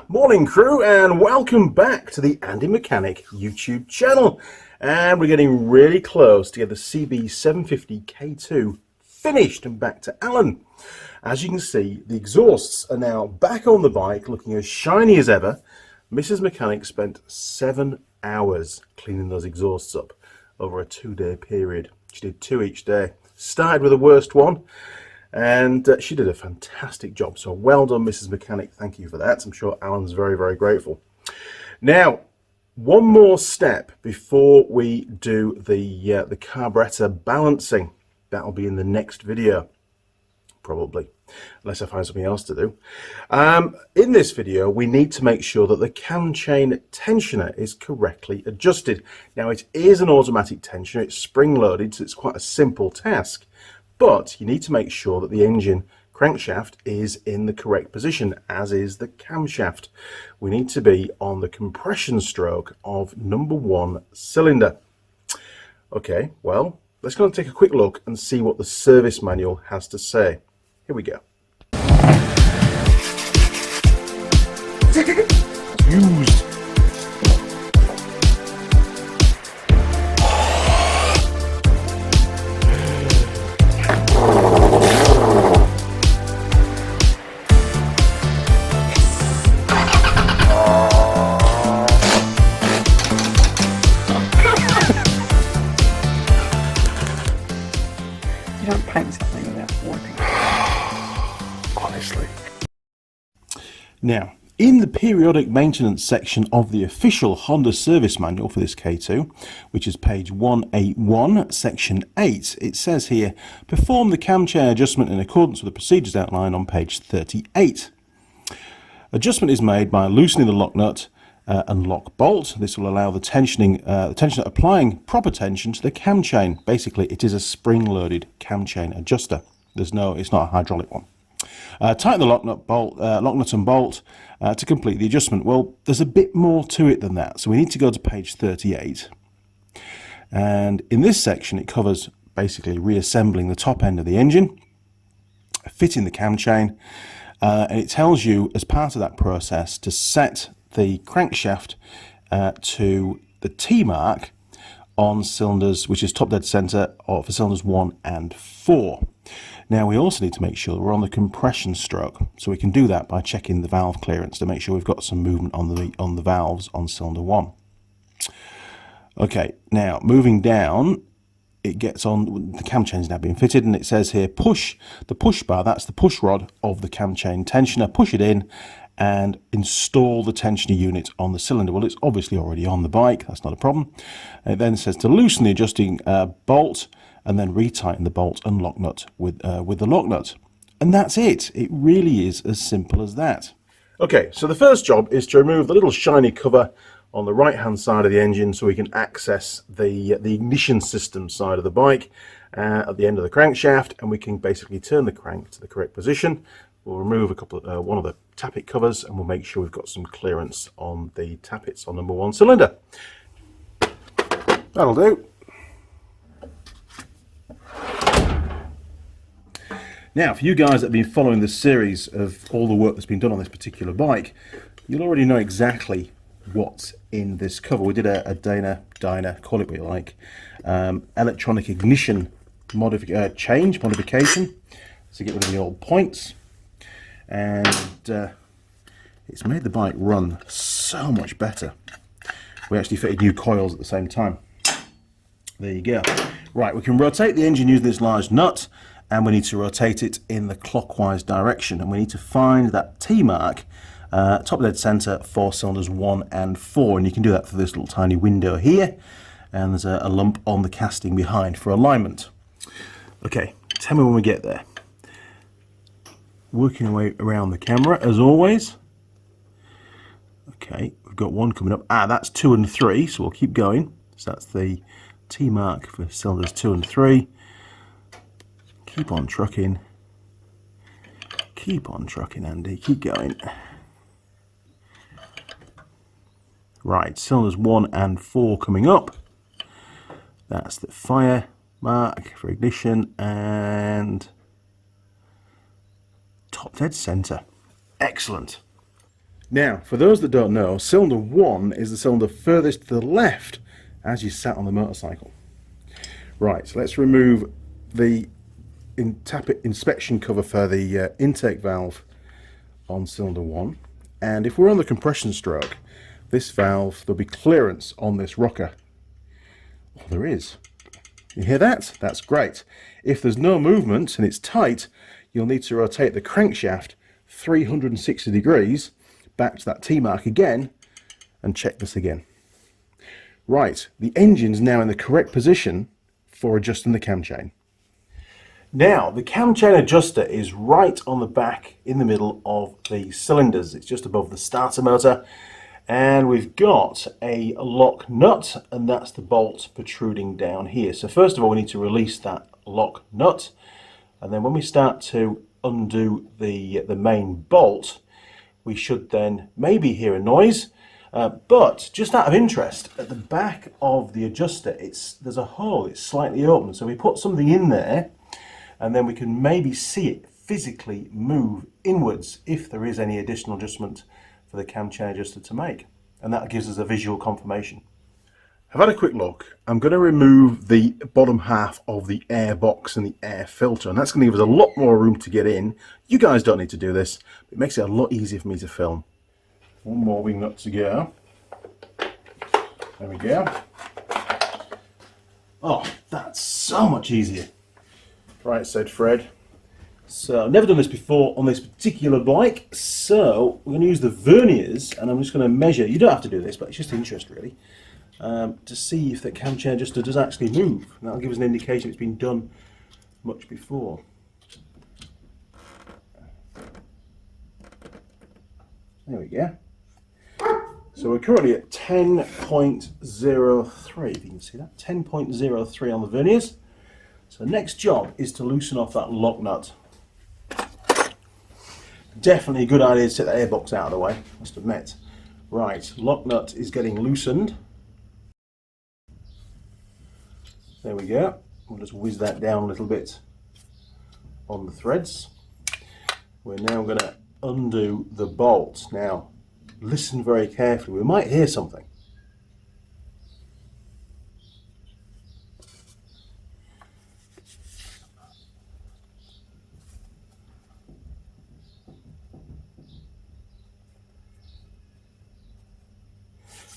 Morning crew, and welcome back to the Andy Mechanic YouTube channel. And we're getting really close to get the CB750 K2 finished and back to Alan. As you can see, the exhausts are now back on the bike, looking as shiny as ever. Mrs. Mechanic spent 7 hours cleaning those exhausts up over a 2-day period. She did 2 each day. Started with the worst one, and she did a fantastic job. So well done, Mrs. Mechanic. Thank you for that. I'm sure Alan's very, very grateful. Now, one more step before we do the carburetor balancing. That'll be in the next video, probably, unless I find something else to do. In this video, we need to make sure that the cam chain tensioner is correctly adjusted. Now, it is an automatic tensioner. It's spring-loaded, so it's quite a simple task. But you need to make sure that the engine crankshaft is in the correct position, as is the camshaft. We need to be on the compression stroke of #1 cylinder. Okay, well, let's go and take a quick look and see what the service manual has to say. Here we go. Used. You don't paint something without working. Honestly. Now, in the periodic maintenance section of the official Honda service manual for this K2, which is page 181, section 8, it says here, perform the cam chain adjustment in accordance with the procedures outlined on page 38. Adjustment is made by loosening the lock nut and lock bolt. This will allow the tensioner applying proper tension to the cam chain. Basically, it is a spring-loaded cam chain adjuster. It's not a hydraulic one. Tighten the lock nut and bolt to complete the adjustment. Well, there's a bit more to it than that, so we need to go to page 38. And in this section, it covers basically reassembling the top end of the engine, fitting the cam chain, and it tells you as part of that process to set the crankshaft to the T mark on cylinders, which is top dead center for cylinders 1 and 4. Now, we also need to make sure we're on the compression stroke, so we can do that by checking the valve clearance to make sure we've got some movement on the valves on cylinder 1. Okay, now moving down, it gets on, the cam chain's now been fitted, and it says here push the push bar, that's the push rod of the cam chain tensioner, push it in and install the tensioner unit on the cylinder. Well, it's obviously already on the bike, that's not a problem. And it then says to loosen the adjusting bolt and then retighten the bolt and lock nut with the lock nut. And that's it. It really is as simple as that. Okay, so the first job is to remove the little shiny cover on the right hand side of the engine so we can access the ignition system side of the bike at the end of the crankshaft, and we can basically turn the crank to the correct position. We'll remove one of the tappet covers, and we'll make sure we've got some clearance on the tappets on #1 cylinder. That'll do. Now, for you guys that have been following the series of all the work that's been done on this particular bike, you'll already know exactly what's in this cover. We did a dyno, call it what you like, electronic ignition modification to get rid of the old points, and it's made the bike run so much better. We actually fitted new coils at the same time. There you go. Right, we can rotate the engine using this large nut, and we need to rotate it in the clockwise direction, and we need to find that T mark top dead center for cylinders 1 and 4, and you can do that through this little tiny window here, and there's a lump on the casting behind for alignment. Okay, tell me when we get there. Working our way around the camera as always. Okay, we've got one coming up. That's 2 and 3, so we'll keep going. So that's the T mark for cylinders 2 and 3. Keep on trucking. Keep on trucking, Andy. Keep going. Right, cylinders 1 and 4 coming up. That's the fire mark for ignition and top dead center. Excellent. Now, for those that don't know, cylinder 1 is the cylinder furthest to the left as you sat on the motorcycle. Right, so let's remove the inspection cover for the intake valve on cylinder 1. And if we're on the compression stroke, this valve, there'll be clearance on this rocker. Oh, there is. You hear that? That's great. If there's no movement and it's tight, you'll need to rotate the crankshaft 360 degrees back to that T-mark again and check this again. Right, the engine's now in the correct position for adjusting the cam chain. Now, the cam chain adjuster is right on the back in the middle of the cylinders. It's just above the starter motor. And we've got a lock nut, and that's the bolt protruding down here. So first of all, we need to release that lock nut. And then when we start to undo the main bolt, we should then maybe hear a noise. But just out of interest, at the back of the adjuster, there's a hole, it's slightly open. So we put something in there, and then we can maybe see it physically move inwards if there is any additional adjustment for the cam chain adjuster to make, and that gives us a visual confirmation. I've had a quick look. I'm going to remove the bottom half of the air box and the air filter, and that's going to give us a lot more room to get in. You guys don't need to do this. It makes it a lot easier for me to film. One more wing nut to go. There we go. Oh, that's so much easier. Right, said Fred. So I've never done this before on this particular bike, so we're going to use the verniers, and I'm just going to measure. You don't have to do this, but it's just interest really, to see if the cam chain adjuster does actually move. And that'll give us an indication it's been done much before. There we go. So we're currently at 10.03, if you can see that, 10.03 on the verniers. So the next job is to loosen off that lock nut. Definitely a good idea to take the airbox out of the way, must admit. Right, lock nut is getting loosened. There we go. We'll just whiz that down a little bit on the threads. We're now going to undo the bolt. Now, listen very carefully. We might hear something.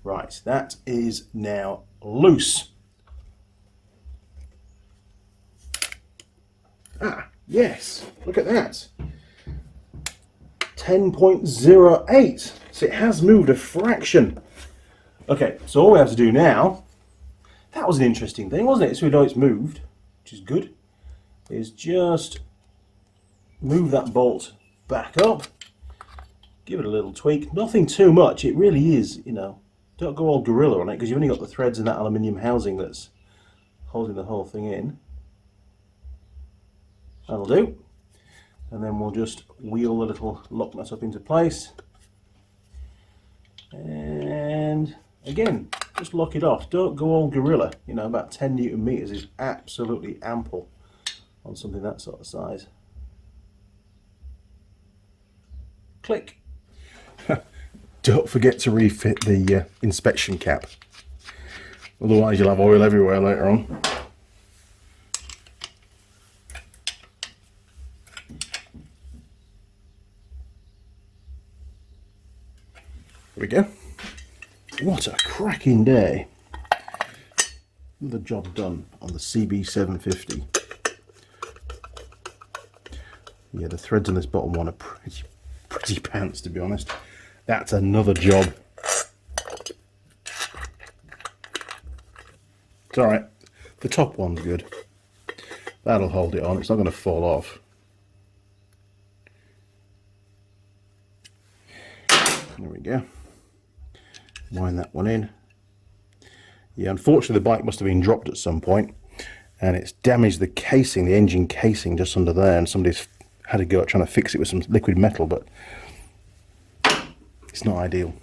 Right, that is now loose. Ah, yes, look at that. 10.08. So it has moved a fraction. Okay, so all we have to do now, that was an interesting thing, wasn't it? So we know it's moved, which is good, is just move that bolt back up, give it a little tweak. Nothing too much, it really is, you know, don't go all gorilla on it because you've only got the threads in that aluminium housing that's holding the whole thing in. That'll do. And then we'll just wheel the little lock nut up into place. And again, just lock it off. Don't go all gorilla. You know, about 10 Newton meters is absolutely ample on something that sort of size. Click. Don't forget to refit the inspection cap. Otherwise you'll have oil everywhere later on. There we go. What a cracking day. Another job done on the CB750. Yeah, the threads on this bottom one are pretty pants, to be honest. That's another job. It's alright. The top one's good. That'll hold it on. It's not going to fall off. There we go. Wind that one in. Yeah, unfortunately the bike must have been dropped at some point and it's damaged the casing, the engine casing just under there, and somebody's had a go at trying to fix it with some liquid metal, but it's not ideal.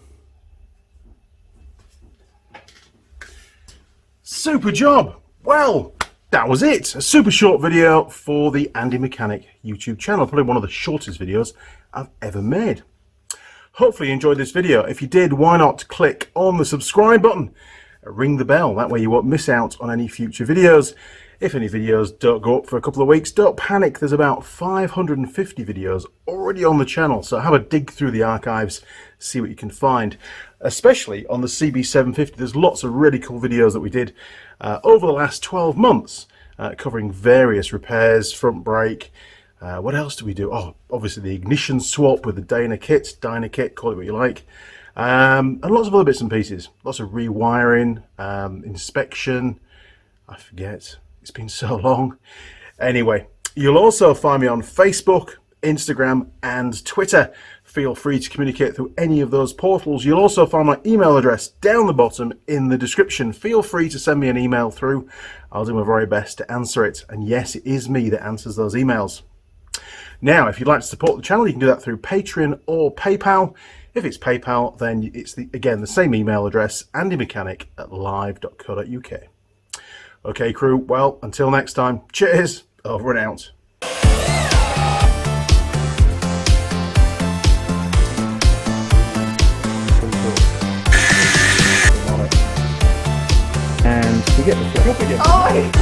Super job! Well, that was it. A super short video for the Andy Mechanic YouTube channel. Probably one of the shortest videos I've ever made. Hopefully you enjoyed this video. If you did, why not click on the subscribe button, ring the bell, that way you won't miss out on any future videos. If any videos don't go up for a couple of weeks, don't panic, there's about 550 videos already on the channel, so have a dig through the archives, see what you can find. Especially on the CB750, there's lots of really cool videos that we did over the last 12 months, covering various repairs, front brake. What else do we do? Oh, obviously the ignition swap with the Dyna kit, call it what you like. And lots of other bits and pieces. Lots of rewiring, inspection. I forget. It's been so long. Anyway, you'll also find me on Facebook, Instagram, and Twitter. Feel free to communicate through any of those portals. You'll also find my email address down the bottom in the description. Feel free to send me an email through. I'll do my very best to answer it. And yes, it is me that answers those emails. Now, if you'd like to support the channel, you can do that through Patreon or PayPal. If it's PayPal, then it's, again, the same email address, andymechanic@live.co.uk. Okay, crew, well, until next time, cheers, over and out. And we get the flip up again. Oh!